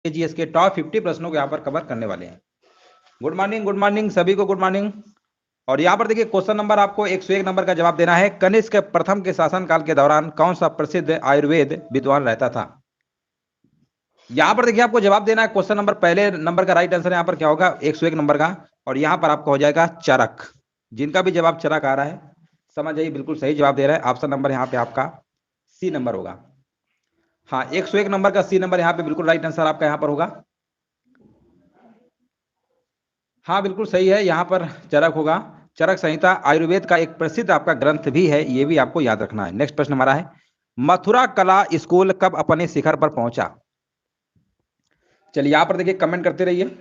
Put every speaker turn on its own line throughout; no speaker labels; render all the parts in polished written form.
GS के top 50 प्रश्नों को यहाँ पर कवर करने वाले हैं। गुड मॉर्निंग सभी को, गुड मॉर्निंग। और यहाँ पर देखिए क्वेश्चन नंबर आपको 101 नंबर का जवाब देना है। कनिष्क प्रथम के शासनकाल के दौरान कौन सा प्रसिद्ध आयुर्वेद विद्वान रहता था? यहाँ पर देखिए आपको जवाब देना है। क्वेश्चन नंबर पहले नंबर का राइट आंसर यहाँ पर क्या होगा? 101 नंबर का। और यहाँ पर आपका हो जाएगा चरक। जिनका भी जवाब चरक आ रहा है समझ जाइए बिल्कुल सही जवाब दे रहा है। ऑप्शन नंबर यहाँ पे आपका सी नंबर होगा। हाँ, 101 नंबर का सी नंबर यहाँ पे बिल्कुल राइट आंसर आपका यहाँ पर होगा। हाँ बिल्कुल सही है, यहाँ पर चरक होगा। चरक संहिता आयुर्वेद का एक प्रसिद्ध आपका ग्रंथ भी है, ये भी आपको याद रखना है। नेक्स्ट प्रश्न हमारा है, मथुरा कला स्कूल कब अपने शिखर पर पहुंचा? चलिए यहाँ पर देखिए कमेंट करते रहिए।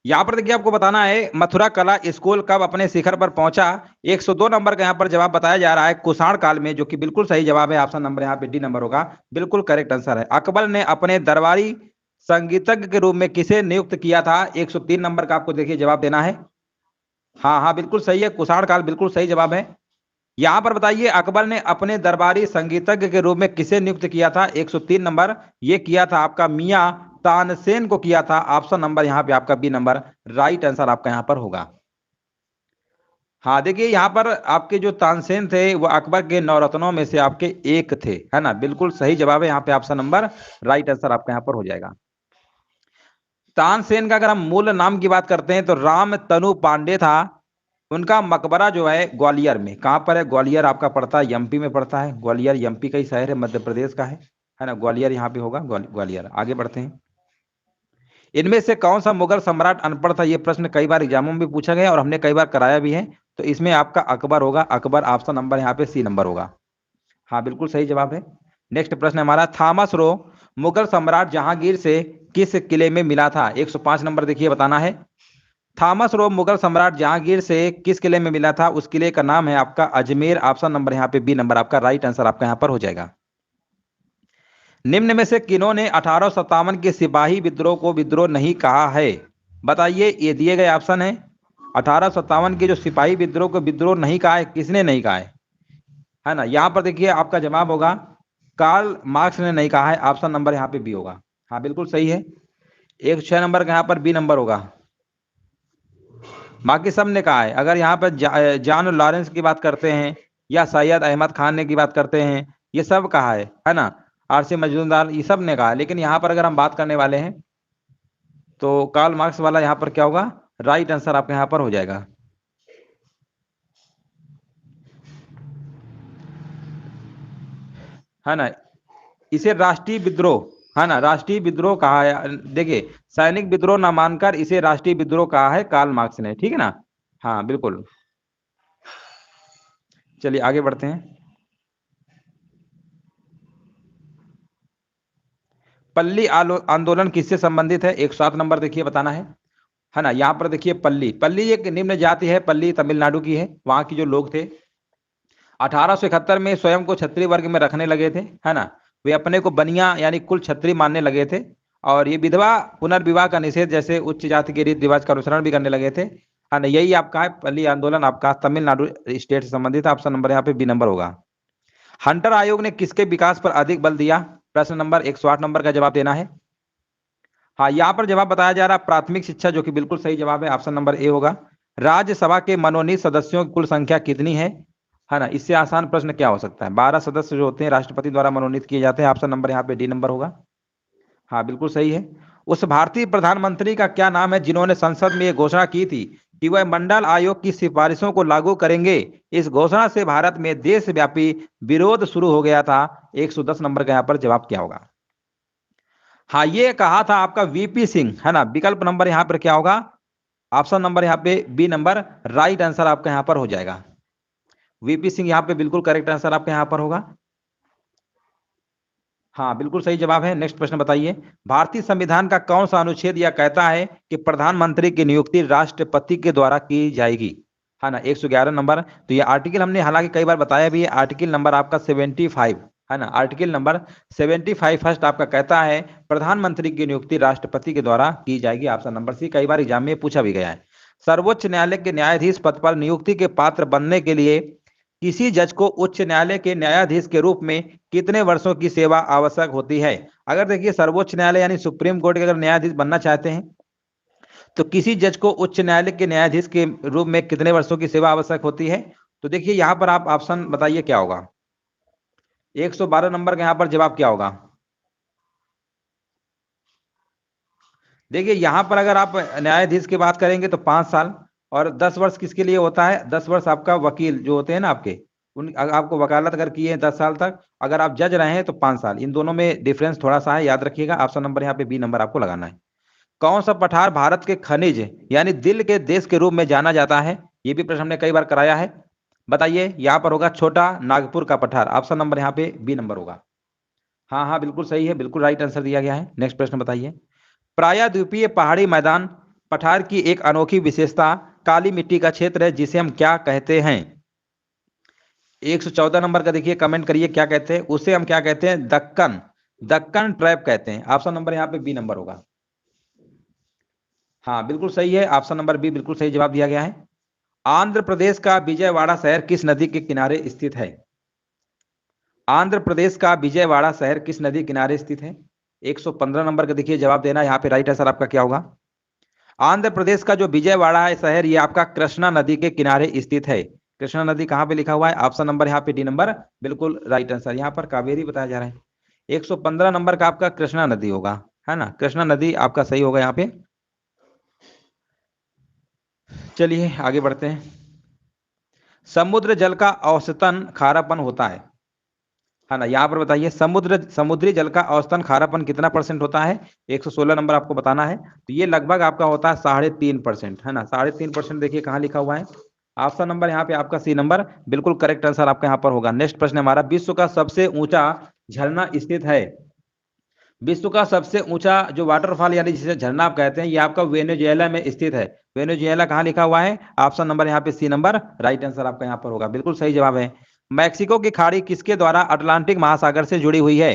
यहाँ पर देखिए आपको बताना है मथुरा कला स्कूल कब अपने शिखर पर पहुंचा। 102 नंबर का यहाँ पर जवाब बताया जा रहा है कुषाण काल में, जो कि बिल्कुल सही जवाब है। ऑप्शन नंबर यहाँ पे डी नंबर होगा, बिल्कुल करेक्ट आंसर है। अकबर ने अपने दरबारी संगीतज्ञ के रूप में किसे नियुक्त किया था? 103 नंबर का आपको देखिए जवाब देना है। हाँ हाँ बिल्कुल सही है, कुषाण काल बिल्कुल सही जवाब है। यहाँ पर बताइए अकबर ने अपने दरबारी संगीतज्ञ के रूप में किसे नियुक्त किया था? 103 नंबर, ये किया था आपका मियां तानसेन को किया था। ऑप्शन नंबर यहाँ पे आपका बी नंबर राइट आंसर आपका यहाँ पर होगा। हाँ देखिए यहाँ पर आपके जो तानसेन थे वो अकबर के नवरत्नों में से आपके एक थे, है ना, बिल्कुल सही जवाब है। यहाँ पे ऑप्शन नंबर राइट आंसर आपका यहाँ पर हो जाएगा। तानसेन का अगर हम मूल नाम की बात करते हैं तो राम तनु पांडे था। उनका मकबरा जो है ग्वालियर में, कहाँ पर है? ग्वालियर आपका पड़ता है, एमपी में पड़ता है। ग्वालियर एमपी का ही शहर है, मध्य प्रदेश का है ना। ग्वालियर यहाँ पे होगा, ग्वालियर। आगे बढ़ते हैं। इनमें से कौन सा मुगल सम्राट अनपढ़ था? ये प्रश्न कई बार एग्जामों में भी पूछा गया और हमने कई बार कराया भी है। तो इसमें आपका अकबर होगा, अकबर। ऑप्शन नंबर यहाँ पे सी नंबर होगा। हाँ बिल्कुल सही जवाब है। नेक्स्ट प्रश्न हमारा, थॉमस रो मुगल सम्राट जहांगीर से किस किले में मिला था? 105 नंबर देखिए बताना है। थॉमस रो मुगल सम्राट जहांगीर से किस किले में मिला था? उस किले का नाम है आपका अजमेर। ऑप्शन नंबर यहाँ पे बी नंबर आपका राइट आंसर आपका यहाँ पर हो जाएगा। निम्न में से किन्होंने 1857 के सिपाही विद्रोह को विद्रोह नहीं कहा है? बताइए, ये दिए गए ऑप्शन है। 1857 के जो सिपाही विद्रोह को विद्रोह नहीं कहा है, किसने नहीं कहा है ना? यहाँ पर देखिए आपका जवाब होगा कार्ल मार्क्स ने नहीं कहा है। ऑप्शन नंबर यहाँ पे बी होगा। हाँ बिल्कुल सही है, 106 नंबर का यहाँ पर बी नंबर होगा। बाकी सब ने कहा है। अगर यहाँ पर जॉन लॉरेंस की बात करते हैं या सैयद अहमद खान ने की बात करते हैं, ये सब कहा है ना। आरसी मजूमदार, ये सब ने कहा है। लेकिन यहाँ पर अगर हम बात करने वाले हैं तो कार्ल मार्क्स वाला यहाँ पर क्या होगा? राइट आंसर आपका यहाँ पर हो जाएगा। है ना, इसे राष्ट्रीय विद्रोह, है ना, राष्ट्रीय विद्रोह कहा है। देखिए, सैनिक विद्रोह ना मानकर इसे राष्ट्रीय विद्रोह कहा है कार्ल मार्क्स ने, ठीक है ना। हाँ बिल्कुल। चलिए आगे बढ़ते हैं। पल्ली आंदोलन किससे संबंधित है? 107 नंबर देखिए बताना है ना। यहाँ पर देखिए पल्ली, पल्ली एक निम्न जाति है। पल्ली तमिलनाडु की है। वहां के जो लोग थे 1871 में स्वयं को क्षत्रिय वर्ग में रखने लगे थे, है ना। वे अपने को बनिया यानी कुल क्षत्रिय मानने लगे थे। और ये विधवा पुनर्विवाह का निषेध जैसे उच्च जाति के रीति रिवाज का अनुसरण भी करने लगे थे, है ना। यही आपका है पल्ली आंदोलन, आपका तमिलनाडु स्टेट से संबंधित। ऑप्शन नंबर यहाँ पे बी नंबर होगा। हंटर आयोग ने किसके विकास पर अधिक बल दिया? प्रश्न नंबर 108 नंबर का जवाब देना है। हाँ, यहाँ पर जवाब बताया जा रहा है प्राथमिक शिक्षा, जो कि बिल्कुल सही जवाब है। ऑप्शन नंबर ए होगा। राज्यसभा के मनोनीत सदस्यों की कुल संख्या कितनी है ना। इससे आसान प्रश्न क्या हो सकता है? 12 सदस्य जो होते हैं राष्ट्रपति द्वारा मनोनीत किए जाते हैं। ऑप्शन नंबर यहाँ पे डी नंबर होगा। हाँ बिल्कुल सही है। उस भारतीय प्रधानमंत्री का क्या नाम है जिन्होंने संसद में यह घोषणा की थी कि वह मंडल आयोग की सिफारिशों को लागू करेंगे? इस घोषणा से भारत में देशव्यापी विरोध शुरू हो गया था। 110 नंबर का यहाँ पर जवाब क्या होगा? हाँ, ये कहा था आपका वीपी सिंह, है ना। विकल्प नंबर यहाँ पर क्या होगा? ऑप्शन नंबर यहाँ पे बी नंबर राइट आंसर आपका यहाँ पर हो जाएगा। वीपी सिंह यहाँ पे बिल्कुल करेक्ट आंसर आपका यहाँ पर होगा। हाँ बिल्कुल सही जवाब है। नेक्स्ट प्रश्न बताइए, भारतीय संविधान का कौन सा अनुच्छेद यह कहता है कि प्रधानमंत्री की नियुक्ति राष्ट्रपति के द्वारा की जाएगी? है ना, 111 नंबर। तो ये आर्टिकल हमने हालांकि कई बार बताया भी है। आर्टिकल नंबर आपका 75, है ना। आर्टिकल नंबर 75 फर्स्ट आपका कहता है प्रधानमंत्री की नियुक्ति राष्ट्रपति के द्वारा की जाएगी। ऑप्शन नंबर सी, कई बार एग्जाम में पूछा भी गया है। सर्वोच्च न्यायालय के न्यायाधीश पद पर नियुक्ति के पात्र बनने के लिए किसी जज को उच्च न्यायालय के न्यायाधीश के रूप में कितने वर्षों की सेवा आवश्यक होती है? अगर देखिए सर्वोच्च न्यायालय यानी सुप्रीम कोर्ट के अगर न्यायाधीश बनना चाहते हैं तो किसी जज को उच्च न्यायालय के न्यायाधीश के रूप में कितने वर्षों की सेवा आवश्यक होती है? तो देखिए यहां पर आप ऑप्शन बताइए क्या होगा। 112 नंबर का यहां पर जवाब क्या होगा? देखिए यहां पर अगर आप न्यायाधीश की बात करेंगे तो 5 साल, और 10 वर्ष किसके लिए होता है? 10 वर्ष आपका वकील जो होते हैं ना आपके, उन आपको वकालत अगर किए हैं 10 साल तक, अगर आप जज रहे हैं तो 5 साल। इन दोनों में डिफरेंस थोड़ा सा है, याद रखिएगा। ऑप्शन नंबर यहाँ पे बी नंबर आपको लगाना है। कौन सा पठार भारत के खनिज यानी दिल के देश के रूप में जाना जाता है? ये भी प्रश्न हमने कई बार कराया है। बताइए यहाँ पर होगा छोटा नागपुर का पठार। ऑप्शन नंबर यहाँ पे बी नंबर होगा। हाँ हाँ बिल्कुल सही है, बिल्कुल राइट आंसर दिया गया है। नेक्स्ट प्रश्न बताइए। प्रायद्वीपीय पहाड़ी मैदान पठार की एक अनोखी विशेषता काली मिट्टी का क्षेत्र है जिसे हम क्या कहते हैं? 114 नंबर का देखिए, कमेंट करिए क्या कहते हैं उसे। हम क्या कहते हैं? दक्कन, दक्कन ट्रैप कहते हैं। ऑप्शन नंबर यहाँ पे बी नंबर होगा। हाँ बिल्कुल सही है, ऑप्शन नंबर बी बिल्कुल सही जवाब दिया गया है। आंध्र प्रदेश का विजयवाड़ा शहर किस नदी के किनारे स्थित है? आंध्र प्रदेश का विजयवाड़ा शहर किस नदी किनारे स्थित है? 115 नंबर का देखिए जवाब देना। यहाँ पे राइट आंसर आपका क्या होगा? आंध्र प्रदेश का जो विजयवाड़ा है शहर, ये आपका कृष्णा नदी के किनारे स्थित है। कृष्णा नदी कहाँ पे लिखा हुआ है? ऑप्शन नंबर यहाँ पे डी नंबर बिल्कुल राइट आंसर। यहाँ पर कावेरी बताया जा रहा है। 115 नंबर का आपका कृष्णा नदी होगा, है ना? कृष्णा नदी आपका सही होगा यहाँ पे। चलिए आगे बढ़ते हैं। समुद्र जल का औसतन खारापन होता है ना? यहाँ पर बताइए समुद्री जल का औसतन खारापन कितना परसेंट होता है? 116 नंबर आपको बताना है। तो ये लगभग आपका होता है 3.5%, है ना? 3.5% देखिए कहाँ लिखा हुआ है। ऑप्शन नंबर यहाँ पे आपका सी नंबर बिल्कुल करेक्ट आंसर आपका यहाँ पर होगा। नेक्स्ट प्रश्न हमारा, विश्व का सबसे ऊंचा झरना स्थित है? विश्व का सबसे ऊंचा जो वाटरफॉल यानी जिसे झरना आप कहते हैं, ये आपका वेनेजुएला में स्थित है। वेनेजुएला कहाँ लिखा हुआ है? ऑप्शन नंबर यहाँ पे सी नंबर राइट आंसर आपका यहाँ पर होगा, बिल्कुल सही जवाब है। मैक्सिको की खाड़ी किसके द्वारा अटलांटिक महासागर से जुड़ी हुई है?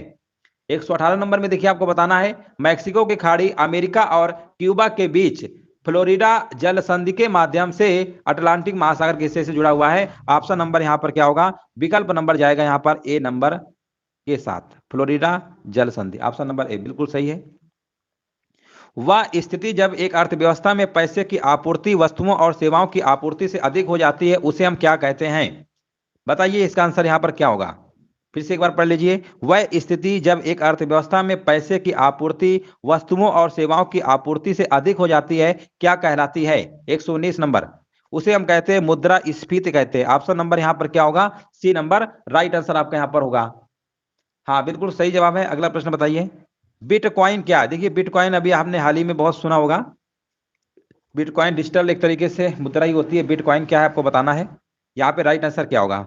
118 नंबर में देखिए आपको बताना है। मैक्सिको की खाड़ी अमेरिका और क्यूबा के बीच फ्लोरिडा जल संधि के माध्यम से अटलांटिक महासागर के हिस्से से जुड़ा हुआ है। ऑप्शन नंबर यहाँ पर क्या होगा? विकल्प नंबर जाएगा यहाँ पर ए नंबर के साथ, फ्लोरिडा जल संधि। ऑप्शन नंबर ए बिल्कुल सही है। वह स्थिति जब एक अर्थव्यवस्था में पैसे की आपूर्ति वस्तुओं और सेवाओं की आपूर्ति से अधिक हो जाती है, उसे हम क्या कहते हैं? बताइए इसका आंसर यहाँ पर क्या होगा? फिर से एक बार पढ़ लीजिए। वह स्थिति जब एक अर्थव्यवस्था में पैसे की आपूर्ति वस्तुओं और सेवाओं की आपूर्ति से अधिक हो जाती है, क्या कहलाती है? 119 नंबर, उसे हम कहते हैं मुद्रास्फीति कहते हैं। ऑप्शन नंबर यहाँ पर क्या होगा? सी नंबर राइट आंसर आपका यहाँ पर होगा। हाँ बिल्कुल सही जवाब है। अगला प्रश्न बताइए। बिटकॉइन क्या है? देखिए बिटकॉइन अभी आपने हाल ही में बहुत सुना होगा। बिटकॉइन डिजिटल एक तरीके से मुद्रा ही होती है। बिटकॉइन क्या है आपको बताना है। यहाँ पे राइट आंसर क्या होगा?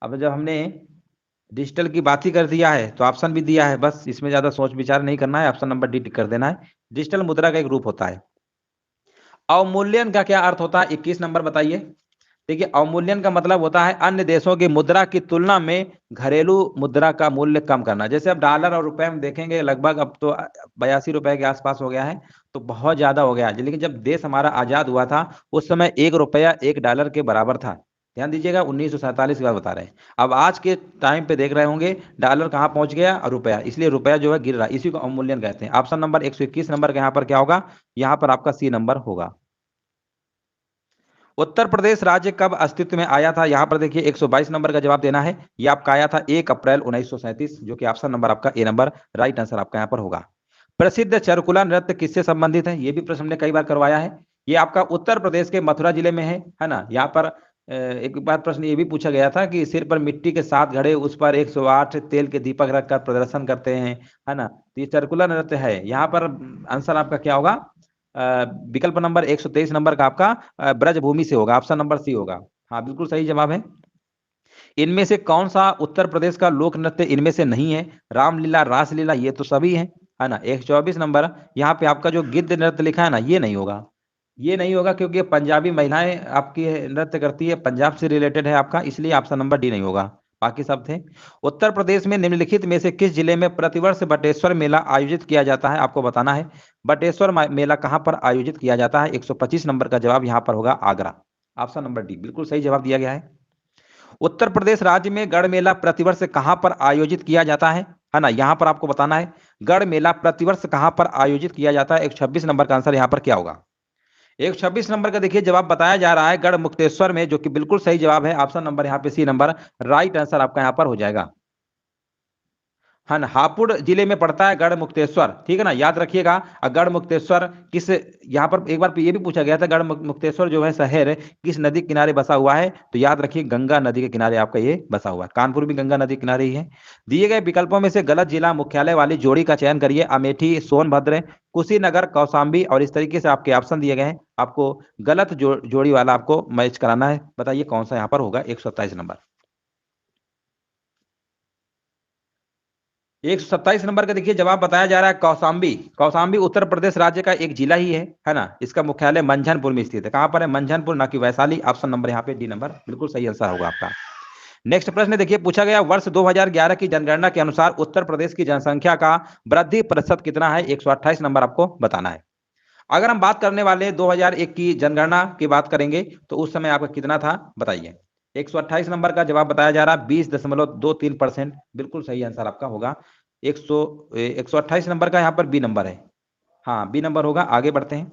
अब जब हमने डिजिटल की बात ही कर दिया है तो ऑप्शन भी दिया है, बस इसमें ज्यादा सोच विचार नहीं करना है, ऑप्शन नंबर डी टिक कर देना है। डिजिटल मुद्रा का एक रूप होता है। अवमूल्यन का क्या अर्थ होता है? 21 नंबर बताइए। देखिए अवमूल्यन का मतलब होता है अन्य देशों की मुद्रा की तुलना में घरेलू मुद्रा का मूल्य कम करना। जैसे अब डॉलर और रुपए में देखेंगे, लगभग अब तो 82 रुपए के आसपास हो गया है, तो बहुत ज्यादा हो गया है। लेकिन जब देश हमारा आजाद हुआ था उस समय 1 रुपया 1 डॉलर के बराबर था। ध्यान दीजिएगा, 1947 की बात बता रहे हैं। अब आज के टाइम पे देख रहे होंगे डॉलर कहाँ पहुंच गया और रुपया, इसलिए रुपया जो है गिर रहा है, इसी को अवमूल्यन कहते हैं। ऑप्शन नंबर 121 नंबर का यहाँ पर क्या होगा? यहाँ पर आपका सी नंबर होगा। उत्तर प्रदेश राज्य कब अस्तित्व में आया था? यहां पर देखिए 122 नंबर का जवाब देना है। यह आपका आया था 1 अप्रैल 1937, जो कि ऑप्शन नंबर आपका ए नंबर राइट आंसर आपका यहां पर होगा। प्रसिद्ध चरकुला नृत्य किससे संबंधित है? यह भी प्रश्न हमने कई बार करवाया है। ये आपका उत्तर प्रदेश के मथुरा जिले में है ना? यहाँ पर एक बार प्रश्न ये भी पूछा गया था कि सिर पर मिट्टी के साथ घड़े उस पर 108 तेल के दीपक रखकर प्रदर्शन करते हैं, है ना? तो ये चरकुला नृत्य है। यहाँ पर आंसर आपका क्या होगा? विकल्प नंबर 123 नंबर का आपका ब्रजभूमि से होगा, ऑप्शन नंबर सी होगा। हाँ बिल्कुल सही जवाब है। इनमें से कौन सा उत्तर प्रदेश का लोक नृत्य इनमें से नहीं है? रामलीला, रासलीला, ये तो सभी है ना? 124 नंबर, यहाँ पे आपका जो गिद्ध नृत्य लिखा है ना, ये नहीं होगा। ये नहीं होगा क्योंकि पंजाबी महिलाएं आपकी नृत्य करती है, पंजाब से रिलेटेड है आपका, इसलिए ऑप्शन नंबर डी नहीं होगा। बाकी सब थे। उत्तर प्रदेश में निम्नलिखित में से किस जिले में प्रतिवर्ष बटेश्वर मेला आयोजित किया जाता है? आपको बताना है। बटेश्वर मेला कहां पर आयोजित किया जाता है? 125 नंबर का जवाब यहां पर होगा आगरा। ऑप्शन नंबर डी बिल्कुल सही जवाब दिया गया है। उत्तर प्रदेश राज्य में गढ़ मेला प्रतिवर्ष कहां पर आयोजित किया जाता है ना, यहां पर आपको बताना है गढ़ मेला प्रतिवर्ष कहां पर आयोजित किया जाता है। 126 नंबर का आंसर यहां पर क्या होगा? 126 नंबर का देखिए जवाब बताया जा रहा है गढ़ मुक्तेश्वर में, जो कि बिल्कुल सही जवाब है। ऑप्शन नंबर यहां पे सी नंबर राइट आंसर आपका यहां पर हो जाएगा। है ना, हापुड़ जिले में पड़ता है गढ़ मुक्तेश्वर, ठीक है ना, याद रखिएगा। गढ़ मुक्तेश्वर किस, यहाँ पर एक बार ये भी पूछा गया था गढ़ मुक्तेश्वर जो है शहर किस नदी के किनारे बसा हुआ है, तो याद रखिए गंगा नदी के किनारे आपका ये बसा हुआ है। कानपुर भी गंगा नदी के किनारे ही है। दिए गए विकल्पों में से गलत जिला मुख्यालय वाली जोड़ी का चयन करिए। अमेठी, सोनभद्र, कुशीनगर, कौशाम्बी, और इस तरीके से आपके ऑप्शन दिए गए हैं। आपको गलत जोड़ी वाला आपको मैच कराना है। बताइए कौन सा यहाँ पर होगा 127 नंबर। 127 नंबर का देखिए जवाब बताया जा रहा है कौशाम्बी। कौशाम्बी उत्तर प्रदेश राज्य का एक जिला ही है ना। इसका मुख्यालय मंझनपुर में स्थित है। कहां पर है? मंझनपुर, ना कि वैशाली। ऑप्शन नंबर यहाँ पे डी नंबर बिल्कुल सही आंसर होगा आपका। नेक्स्ट प्रश्न देखिए पूछा गया वर्ष 2011 की जनगणना के अनुसार उत्तर प्रदेश की जनसंख्या का वृद्धि प्रतिशत कितना है? 128 नंबर आपको बताना है। अगर हम बात करने वाले 2001 की जनगणना की बात करेंगे तो उस समय आपका कितना था बताइए। 128 नंबर का जवाब बताया जा रहा है 20.23%, बिल्कुल सही आंसर आपका होगा। 128 नंबर का यहाँ पर बी नंबर है। हाँ, बी नंबर होगा। आगे बढ़ते हैं।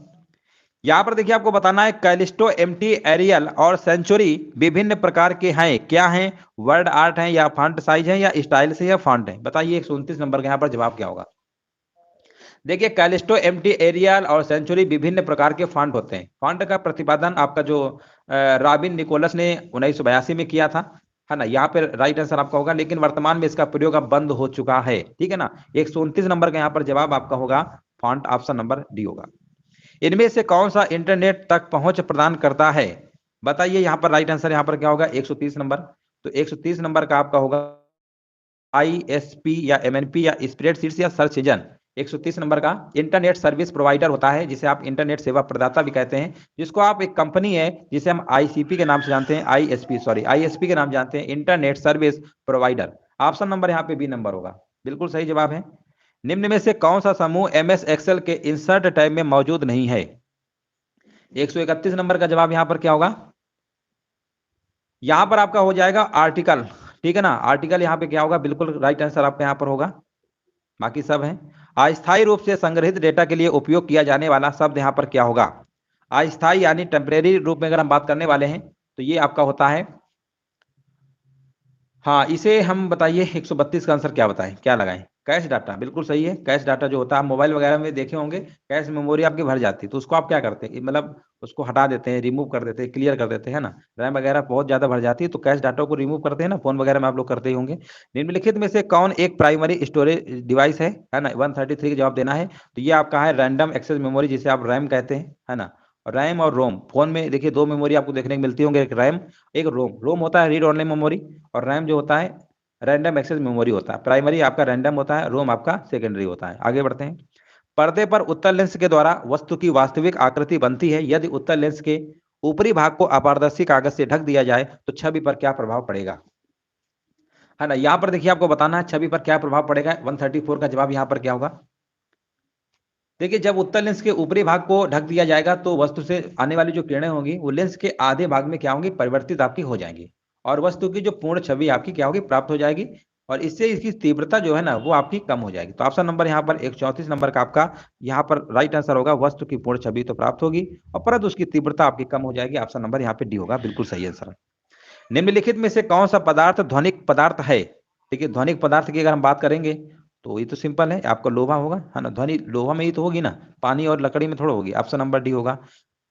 यहाँ पर देखिए आपको बताना है कैलिस्टो, एमटी, एरियल और सेंचुरी विभिन्न प्रकार के हैं। क्या हैं? वर्ड आर्ट है, या फॉन्ट साइज है, या स्टाइल से, या फॉन्ट है। बताइए 129 नंबर का यहाँ पर जवाब क्या होगा? देखिए कैलिस्टो, एमटी, एरियल और सेंचुरी विभिन्न प्रकार के फॉन्ट होते हैं। फॉन्ट का प्रतिपादन आपका जो रॉबिन निकोलस ने 1982 में किया था, है ना, यहाँ पे राइट आंसर आपका होगा। लेकिन वर्तमान में इसका प्रयोग अब बंद हो चुका है, ठीक है ना। 129 नंबर का यहाँ पर जवाब आपका होगा फॉन्ट, ऑप्शन नंबर डी होगा। इनमें से कौन सा इंटरनेट तक पहुंच प्रदान करता है? बताइए यहाँ पर राइट आंसर यहाँ पर क्या होगा? 130 नंबर। तो 130 नंबर का आपका होगा आईएसपी या एमएनपी या स्प्रेडशीट्स या सर्च इंजन। 130 नंबर का इंटरनेट सर्विस प्रोवाइडर होता है, जिसे आप इंटरनेट सेवा प्रदाता भी कहते हैं, जिसको आप एक कंपनी है जिसे हम आईसीपी के नाम से जानते हैं, आईएसपी के नाम जानते हैं, internet service provider. Option number यहाँ पे बी नंबर होगा, बिल्कुल सही जवाब है। निम्न में से कौन सा समूह एमएस एक्सेल के इंसर्ट टैब में मौजूद नहीं है? 131 नंबर का जवाब यहाँ पर क्या होगा? यहां पर आपका हो जाएगा आर्टिकल, ठीक है ना। आर्टिकल यहाँ पे क्या होगा? बिल्कुल राइट आंसर आपका यहाँ पर होगा। बाकी सब है। अस्थायी रूप से संग्रहित डेटा के लिए उपयोग किया जाने वाला शब्द यहाँ पर क्या होगा? अस्थायी यानी टेम्परेरी रूप में अगर हम बात करने वाले हैं तो ये आपका होता है, हाँ, इसे हम बताइए 132 का आंसर क्या बताएं, क्या लगाएं? कैश डाटा, बिल्कुल सही है। कैश डाटा जो होता है मोबाइल वगैरह में देखे होंगे, कैश मेमोरी आपकी भर जाती है, तो उसको आप क्या करते हैं, मतलब उसको हटा देते हैं, रिमूव कर देते हैं, क्लियर कर देते हैं ना। रैम वगैरह बहुत ज्यादा भर जाती है तो कैश डाटा को रिमूव करते हैं ना, फोन वगैरह में आप लोग करते ही होंगे। निम्नलिखित में से कौन एक प्राइमरी स्टोरेज डिवाइस है ना? 133 का जवाब देना है। तो ये आपका है रैंडम एक्सेस मेमोरी, जिसे आप रैम कहते हैं, है ना। रैम और रोम, फोन में देखिए दो मेमोरी आपको देखने को मिलती होंगे, एक रैम, एक रोम। रोम होता है रीड ओनली मेमोरी, और रैम जो होता है रैंडम एक्सेस मेमोरी होता है। प्राइमरी आपका रैंडम होता है, रोम आपका सेकेंडरी होता है। आगे बढ़ते हैं। पर्दे पर उत्तल लेंस के द्वारा वस्तु की वास्तविक आकृति बनती है। यदि उत्तल लेंस के ऊपरी भाग को अपारदर्शी कागज से ढक दिया जाए तो छवि पर क्या प्रभाव पड़ेगा, है ना। यहां पर देखिए आपको बताना है छवि पर क्या प्रभाव पड़ेगा। 134 का जवाब यहां पर क्या होगा? देखिए जब उत्तल लेंस के ऊपरी भाग को ढक दिया जाएगा तो वस्तु से आने वाली जो किरणें होंगी वो लेंस के आधे भाग में क्या होंगी? परिवर्तित आपकी हो जाएंगी, और वस्तु की जो पूर्ण छवि आपकी क्या होगी? प्राप्त हो जाएगी। और इससे इसकी तीव्रता जो है ना वो आपकी कम हो जाएगी। तो ऑप्शन नंबर यहाँ पर 134 नंबर का आपका यहाँ पर राइट आंसर होगा। वस्तु की पूर्ण छवि तो प्राप्त होगी और परंतु उसकी तीव्रता आपकी कम हो जाएगी। ऑप्शन नंबर यहाँ पे डी होगा, बिल्कुल सही आंसर। निम्नलिखित में से कौन सा पदार्थ ध्वनिक पदार्थ है? देखिए ध्वनिक पदार्थ की अगर हम बात करेंगे तो ये तो सिंपल है, आपका लोहा होगा, है ना। ध्वनि लोहा में ही तो होगी ना, पानी और लकड़ी में थोड़ा होगी। ऑप्शन नंबर डी होगा।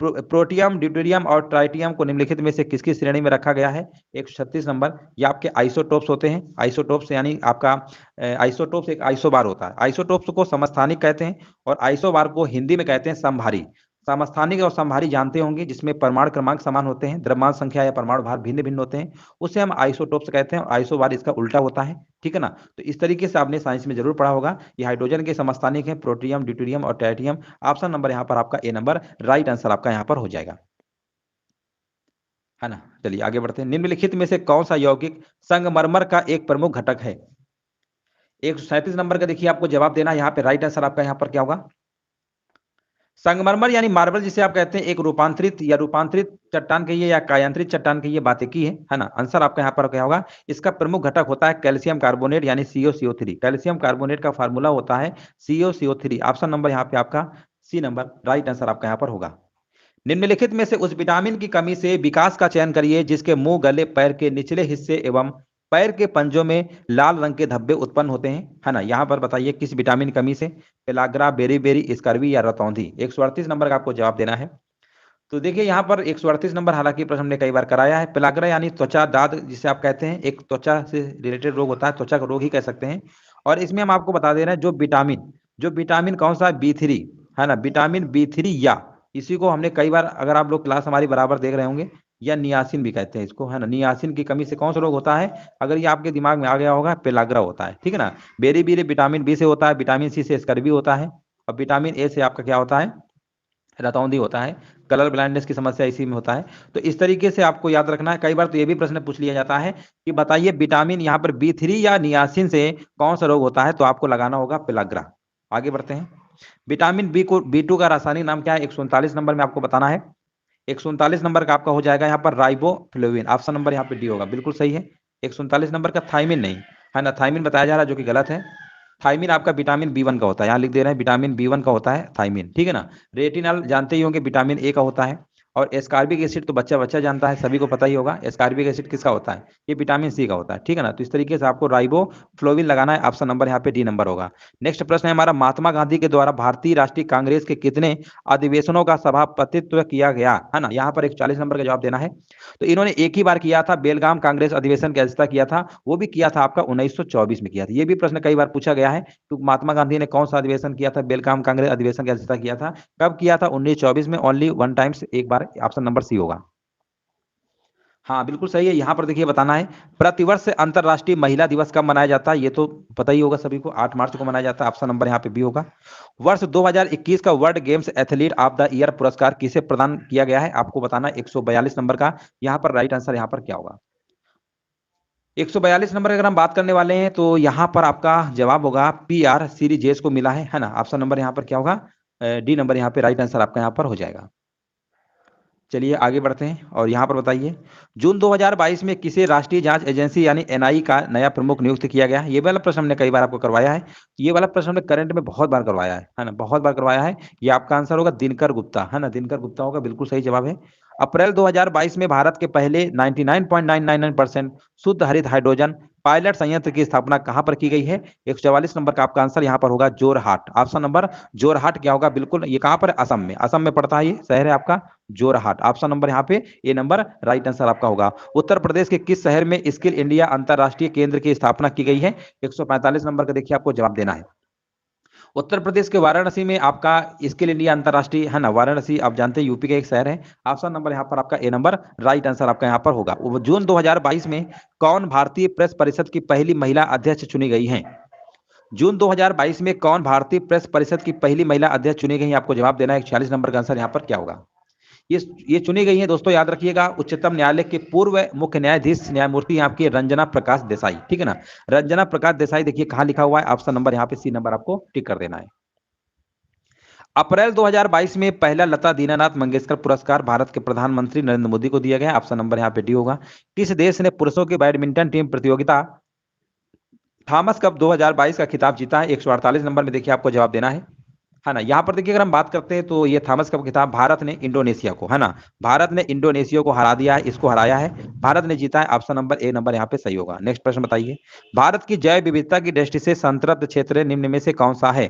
प्रोटियम, ड्यूटेरियम और ट्राइटियम को निम्नलिखित में से किसकी श्रेणी में रखा गया है? 136 नंबर। ये आपके आइसोटोप्स होते हैं। आइसोटोप्स यानी आपका आइसोटोप्स एक आइसोबार होता है। आइसोटोप्स को समस्थानिक कहते हैं और आइसोबार को हिंदी में कहते हैं समभारी। समस्थानिक और समभारी जानते होंगे, जिसमें परमाणु क्रमांक समान होते हैं, द्रव्यमान संख्या या परमाणु भार भिन्न भिन्न होते हैं, उसे हम आइसोटोप्स कहते हैं। और आइसोबार इसका उल्टा होता है, ठीक है ना। तो इस तरीके से आपने साइंस में जरूर पढ़ा होगा। ये हाइड्रोजन के समस्थानिक हैं, प्रोटियम, ड्यूटेरियम और ट्राइटियम। ऑप्शन नंबर यहाँ पर आपका ए नंबर राइट आंसर आपका यहाँ पर हो जाएगा, है ना। चलिए आगे बढ़ते हैं। निम्नलिखित में से कौन सा यौगिक संगमरमर का एक प्रमुख घटक है? 137 नंबर का देखिए आपको जवाब देना है। यहाँ पे राइट आंसर आपका यहाँ पर क्या होगा? संगमरमर यानी मार्बल जिसे आप कहते हैं, एक रूपांतरित चट्टान कहिए या कायांतरित चट्टान कहिए, बात एक ही है ना। आंसर आपका यहाँ पर क्या होगा, इसका प्रमुख घटक होता है कैल्शियम कार्बोनेट यानी CuCO3। कैल्शियम कार्बोनेट का फार्मूला होता है CuCO3। ऑप्शन नंबर यहाँ पे आपका सी नंबर राइट आंसर आपका यहाँ पर होगा। निम्नलिखित में से उस विटामिन की कमी से विकास का चयन करिए जिसके मुंह, गले, पैर के निचले हिस्से एवं पैर के पंजों में लाल रंग के धब्बे उत्पन्न होते हैं, है ना। यहाँ पर बताइए किस विटामिन की कमी से, पेलाग्रा, बेरी, स्कर्वी या रतौंधी। 138 नंबर का आपको जवाब देना है। तो देखिए यहाँ पर 138 नंबर, हालांकि प्रश्न हमने कई बार कराया है। पेलाग्रा यानी त्वचा दाद जिसे आप कहते हैं, एक त्वचा से रिलेटेड रोग होता है, त्वचा का रोग ही कह सकते हैं। और इसमें हम आपको बता दे रहे हैं जो विटामिन कौन सा, B3, है ना, विटामिन B3, या इसी को हमने कई बार, अगर आप लोग क्लास हमारी बराबर देख रहे होंगे, या नियासिन भी कहते हैं इसको, है ना। नियासिन की कमी से कौन सा रोग होता है, अगर ये आपके दिमाग में आ गया होगा, पेलाग्रा होता है, ठीक है ना। बेरी विटामिन B से होता है, विटामिन C से स्कर्वी होता है, और विटामिन A से आपका क्या होता है, रतौंधी होता है। कलर ब्लाइंडनेस की समस्या इसी में होता है। तो इस तरीके से आपको याद रखना है। कई बार तो ये भी प्रश्न पूछ लिया जाता है कि बताइए विटामिन यहाँ पर B3 या नियासिन से कौन सा रोग होता है, तो आपको लगाना होगा पेलाग्रा। आगे बढ़ते हैं। विटामिन B2 का रासायनिक नाम क्या है, 139 नंबर में आपको बताना है। 139 नंबर का आपका हो जाएगा यहाँ पर राइबोफ्लेविन। ऑप्शन नंबर यहाँ पे डी होगा, बिल्कुल सही है। 139 नंबर का थाइमिन नहीं, है ना, थाइमिन बताया जा रहा है, जो कि गलत है। थाइमिन आपका विटामिन B1 का होता है, यहाँ लिख दे रहे हैं विटामिन B1 का होता है थाइमिन, ठीक है ना। रेटिनॉल जानते ही होंगे, विटामिन A का होता है। और एस्कॉर्बिक एसिड तो बच्चा बच्चा जानता है, सभी को पता ही होगा। एस्कॉर्बिक एसिड किसका होता है, ये विटामिन C का होता है, ठीक है ना। तो इस तरीके से आपको राइबोफ्लोविन लगाना है। ऑप्शन नंबर यहाँ पे डी नंबर होगा। नेक्स्ट प्रश्न है हमारा, महात्मा गांधी के द्वारा भारतीय राष्ट्रीय कांग्रेस के कितने अधिवेशनों का सभापतित्व किया गया, है ना। यहाँ पर 140 नंबर का जवाब देना है। तो इन्होंने एक ही बार किया था, बेलगाम कांग्रेस अधिवेशन की अध्यक्षता किया था, वो भी किया था आपका 1924 में किया था। ये भी प्रश्न कई बार पूछा गया है, तो महात्मा गांधी ने कौन सा अधिवेशन किया था, बेलगाम कांग्रेस अधिवेशन की अध्यक्षता किया था, कब किया था, 1924 में, ओनली वन टाइम्स, एक बार। ऑप्शन नंबर सी होगा। हाँ बिल्कुल सही है। यहाँ पर देखिए बताना है, प्रतिवर्ष अंतरराष्ट्रीय महिला दिवस कब मनाया जाता है, ये तो पता ही होगा सभी को, 8 मार्च को मनाया जाता है। ऑप्शन नंबर यहाँ पे बी होगा। वर्ष 2021 का world games athlete of the year पुरस्कार किसे प्रदान किया गया है, आपको बताना है। 142 नंबर का यहाँ पर राइट आंसर यहाँ पर क्या होगा। 142 नंबर अगर हम बात करने वाले हैं, तो यहाँ पर आपका जवाब होगा PR सीरीजेस को मिला है ना। ऑप्शन नंबर यहाँ पर क्या होगा, डी नंबर यहाँ पे राइट आंसर आपका यहाँ पर हो जाएगा। चलिए आगे बढ़ते हैं, और यहाँ पर बताइए, जून 2022 में किसे राष्ट्रीय जांच एजेंसी यानी NI का नया प्रमुख नियुक्त किया गया है। ये वाला प्रश्न हमने कई बार आपको करवाया है, ये वाला प्रश्न हमने करंट में बहुत बार करवाया है ना, बहुत बार करवाया है। ये आपका आंसर होगा दिनकर गुप्ता, है ना, दिनकर गुप्ता होगा, बिल्कुल सही जवाब है। अप्रैल 2022 में भारत के पहले 99.999% शुद्ध हरित हाइड्रोजन पायलट संयंत्र की स्थापना कहां पर की गई है। 144 नंबर का आपका आंसर यहाँ पर होगा जोरहाट। ऑप्शन नंबर जोरहाट क्या होगा, बिल्कुल, ये कहां पर है, असम में, असम में पड़ता है, ये शहर है आपका जोरहाट। ऑप्शन नंबर यहाँ पे ए नंबर राइट आंसर आपका होगा। उत्तर प्रदेश के किस शहर में स्किल इंडिया अंतरराष्ट्रीय केंद्र की स्थापना की गई है। 145 नंबर का देखिए आपको जवाब देना है। उत्तर प्रदेश के वाराणसी में आपका स्किल इंडिया अंतरराष्ट्रीय, है ना, वाराणसी आप जानते हैं यूपी का एक शहर है। ऑप्शन नंबर यहाँ पर आपका ए नंबर राइट आंसर आपका यहाँ पर होगा। जून 2022 में कौन भारतीय प्रेस परिषद की पहली महिला अध्यक्ष चुनी गई है। जून 2022 में कौन भारतीय प्रेस परिषद की पहली महिला अध्यक्ष चुनी गई है, आपको जवाब देना है। 46 नंबर का आंसर यहाँ पर क्या होगा। ये चुनी गई है दोस्तों, याद रखिएगा, उच्चतम न्यायालय के पूर्व मुख्य न्यायाधीश न्यायमूर्ति आपकी रंजना प्रकाश देसाई, ठीक है ना। रंजना प्रकाश देसाई, देखिए कहां लिखा हुआ है, ऑप्शन नंबर यहाँ पे सी नंबर आपको टिक कर देना है। अप्रैल 2022 में पहला लता दीनानाथ मंगेशकर पुरस्कार भारत के प्रधानमंत्री नरेंद्र मोदी को दिया गया। ऑप्शन नंबर यहाँ पे डी होगा। किस देश ने पुरुषों की बैडमिंटन टीम प्रतियोगिता थॉमस कप 2022 का खिताब जीता है। 148 नंबर में देखिए आपको जवाब देना है ना। यहाँ पर देखिए अगर हम बात करते हैं, तो ये थॉमस कप खिताब भारत ने इंडोनेशिया को, है ना, भारत ने इंडोनेशिया को हरा दिया है, इसको हराया है, भारत ने जीता है। ऑप्शन नंबर ए नंबर यहाँ पे सही होगा। नेक्स्ट प्रश्न बताइए, भारत की जैव विविधता की दृष्टि से संतृप्त क्षेत्र निम्न में से कौन सा है।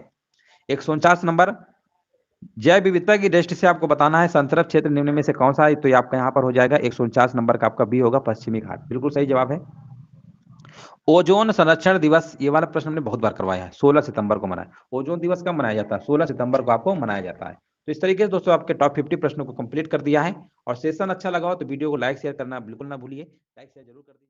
149 नंबर, जैव विविधता की दृष्टि से आपको बताना है संतृप्त क्षेत्र निम्न में से कौन सा है, तो ये आपका यहाँ पर हो जाएगा 149 नंबर का आपका बी होगा, पश्चिमी घाट, बिल्कुल सही जवाब है। ओजोन संरक्षण दिवस, ये वाला प्रश्न हमने बहुत बार करवाया है, 16 सितंबर को मनाया। ओजोन दिवस कब मनाया जाता है, 16 सितंबर को आपको मनाया जाता है। तो इस तरीके से दोस्तों आपके टॉप 50 प्रश्नों को कंप्लीट कर दिया है। और सेशन अच्छा लगा हो तो वीडियो को लाइक शेयर करना बिल्कुल ना भूलिए, लाइक शेयर जरूर कर दीजिए।